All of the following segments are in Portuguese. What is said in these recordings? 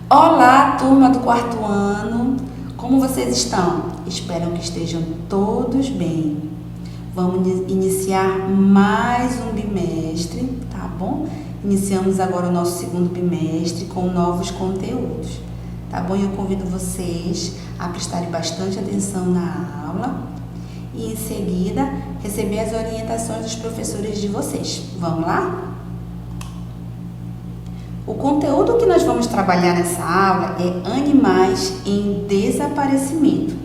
Olá, turma do quarto ano, como vocês estão? Espero que estejam todos bem. Vamos iniciar mais um bimestre, tá bom? Iniciamos agora o nosso segundo bimestre com novos conteúdos, tá bom? Eu convido vocês a prestarem bastante atenção na aula e em seguida receber as orientações dos professores de vocês. Vamos lá? O conteúdo que nós vamos trabalhar nessa aula é animais em desaparecimento.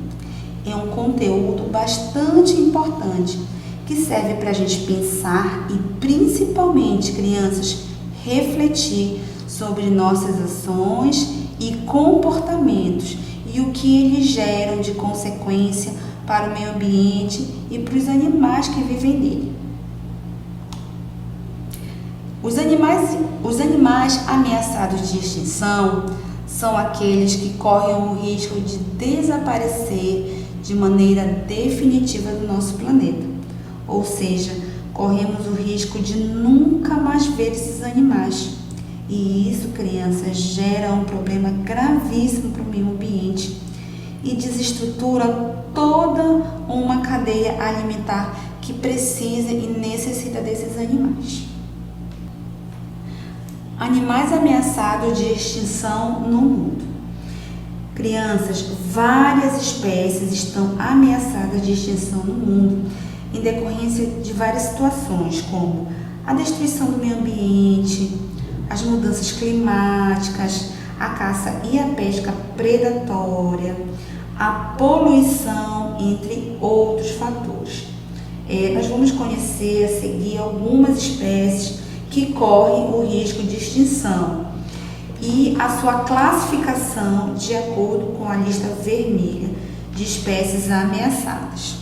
É um conteúdo bastante importante que serve para a gente pensar e principalmente, crianças, refletir sobre nossas ações e comportamentos e o que eles geram de consequência para o meio ambiente e para os animais que vivem nele. Os animais ameaçados de extinção são aqueles que correm o risco de desaparecer de maneira definitiva do nosso planeta. Ou seja, corremos o risco de nunca mais ver esses animais. E isso, crianças, gera um problema gravíssimo para o meio ambiente e desestrutura toda uma cadeia alimentar que precisa e necessita desses animais. Animais ameaçados de extinção no mundo. Crianças, várias espécies estão ameaçadas de extinção no mundo em decorrência de várias situações, como a destruição do meio ambiente, as mudanças climáticas, a caça e a pesca predatória, a poluição, entre outros fatores. Nós vamos conhecer a seguir algumas espécies que correm o risco de extinção e a sua classificação de acordo com a lista vermelha de espécies ameaçadas.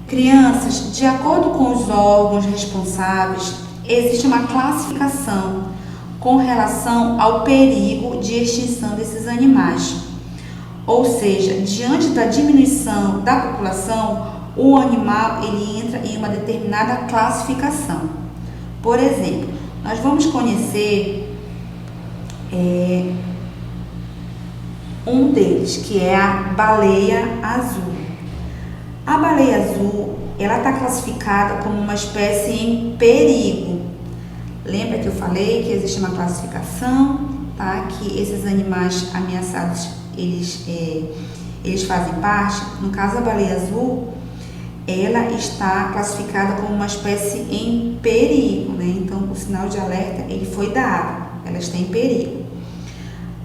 Crianças, de acordo com os órgãos responsáveis, existe uma classificação com relação ao perigo de extinção desses animais. Ou seja, diante da diminuição da população, o animal ele entra em uma determinada classificação. Por exemplo, nós vamos conhecer um deles, que é a baleia azul. A baleia azul, ela está classificada como uma espécie em perigo. Lembra que eu falei que existe uma classificação, tá? Que esses animais ameaçados, eles fazem parte. No caso, a baleia azul, ela está classificada como uma espécie em perigo, né? Então, o sinal de alerta ele foi dado, ela está em perigo.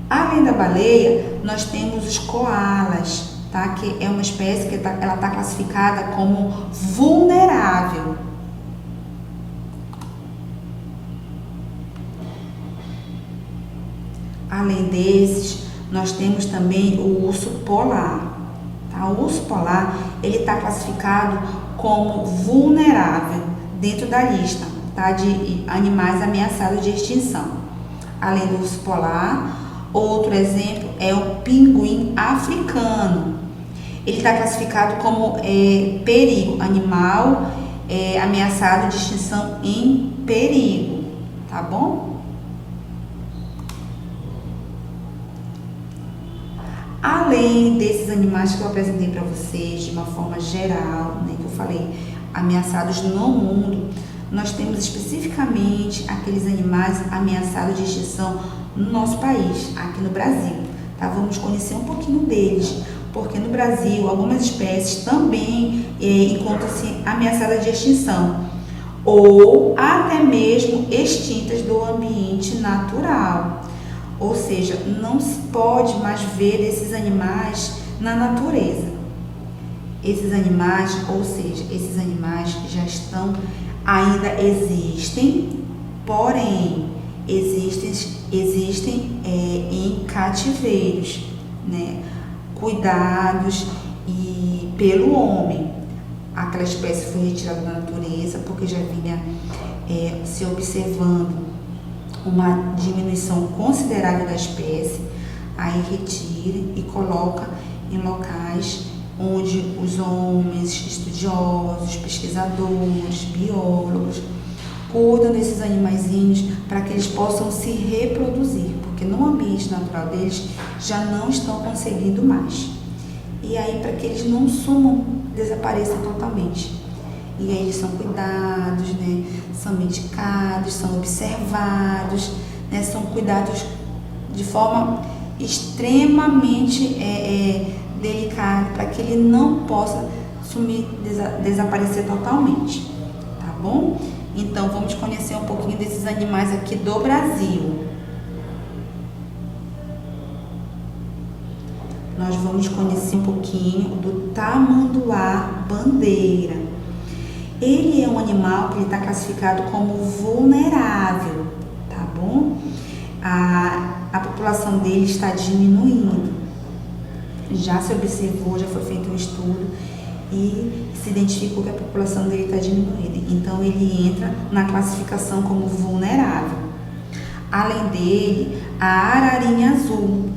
Além da baleia, nós temos os coalas, tá? Que é uma espécie que ela está classificada como vulnerável. Além desses, nós temos também o urso polar. O urso polar ele está classificado como vulnerável dentro da lista, tá, de animais ameaçados de extinção. Além do urso polar, outro exemplo é o pinguim africano. Ele está classificado como perigo, animal ameaçado de extinção em perigo, tá bom? Além desses animais que eu apresentei para vocês de uma forma geral, né, que eu falei, ameaçados no mundo, nós temos especificamente aqueles animais ameaçados de extinção no nosso país, aqui no Brasil. Tá? Vamos conhecer um pouquinho deles, porque no Brasil algumas espécies também encontram-se ameaçadas de extinção ou até mesmo extintas do ambiente natural. Ou seja, não se pode mais ver esses animais na natureza. Esses animais já ainda existem, porém, existem em cativeiros, né? Cuidados e pelo homem. Aquela espécie foi retirada da natureza porque já vinha se observando uma diminuição considerável da espécie, aí retira e coloca em locais onde os homens, estudiosos, pesquisadores, biólogos cuidam desses animaizinhos para que eles possam se reproduzir, porque no ambiente natural deles já não estão conseguindo mais. E aí, para que eles não sumam, desapareçam totalmente. E aí eles são cuidados, né? São medicados, são observados, né? São cuidados de forma extremamente delicada para que ele não possa sumir, desaparecer totalmente, tá bom? Então vamos conhecer um pouquinho desses animais aqui do Brasil. Nós vamos conhecer um pouquinho do tamanduá-bandeira. Ele é um animal que está classificado como vulnerável, tá bom? A população dele está diminuindo. Já se observou, já foi feito um estudo e se identificou que a população dele está diminuindo. Então ele entra na classificação como vulnerável. Além dele, a ararinha azul,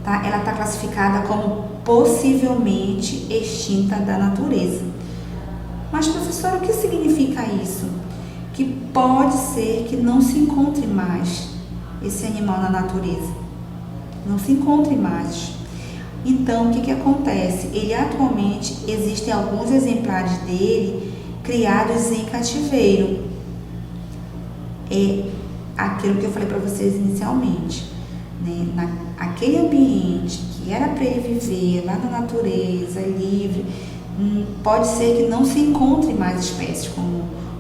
tá? Ela está classificada como possivelmente extinta da natureza. Mas, professora, o que significa isso? Que pode ser que não se encontre mais esse animal na natureza. Não se encontre mais. Então, o que acontece? Ele atualmente, existem alguns exemplares dele criados em cativeiro. É aquilo que eu falei para vocês inicialmente, né? Aquele ambiente que era para ele viver lá na natureza, livre, pode ser que não se encontre mais espécies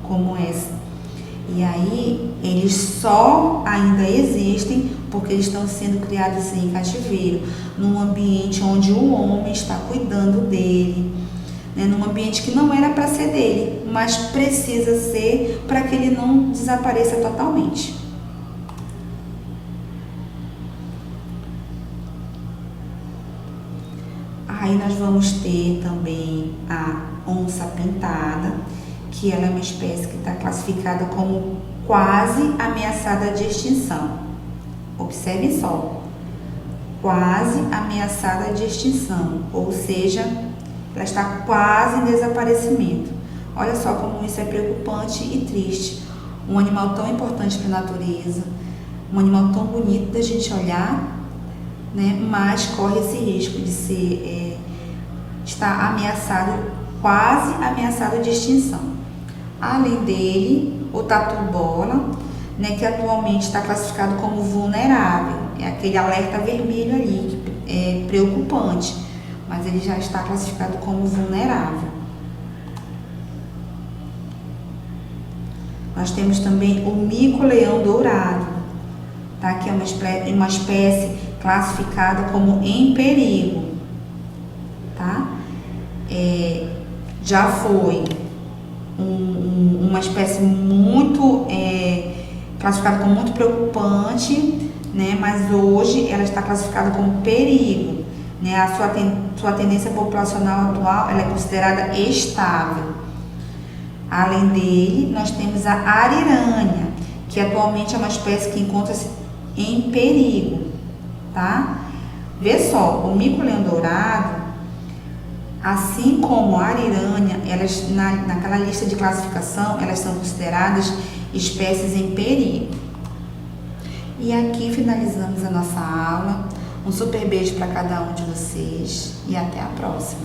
como essa. E aí, eles só ainda existem porque eles estão sendo criados em cativeiro, num ambiente onde o homem está cuidando dele, né? Num ambiente que não era para ser dele, mas precisa ser para que ele não desapareça totalmente. Aí nós vamos ter também a onça-pintada, que ela é uma espécie que está classificada como quase ameaçada de extinção. Observe só, quase ameaçada de extinção, ou seja, ela está quase em desaparecimento. Olha só como isso é preocupante e triste. Um animal tão importante para a natureza, um animal tão bonito da gente olhar, né? Mas corre esse risco de estar ameaçado, quase ameaçado de extinção. Além dele, o tatu-bola, né, que atualmente está classificado como vulnerável, é aquele alerta vermelho ali, que é preocupante, mas ele já está classificado como vulnerável. Nós temos também o mico-leão dourado, tá, que é uma espécie classificada como em perigo, tá? Já foi uma espécie muito classificada como muito preocupante, né? Mas hoje ela está classificada como perigo, né? A sua tendência populacional atual ela é considerada estável. Além dele, nós temos a ariranha, que atualmente é uma espécie que encontra-se em perigo, tá? Vê só, o mico-leão dourado, assim como a ariranha, elas naquela lista de classificação, elas são consideradas espécies em perigo. E aqui finalizamos a nossa aula. Um super beijo para cada um de vocês e até a próxima.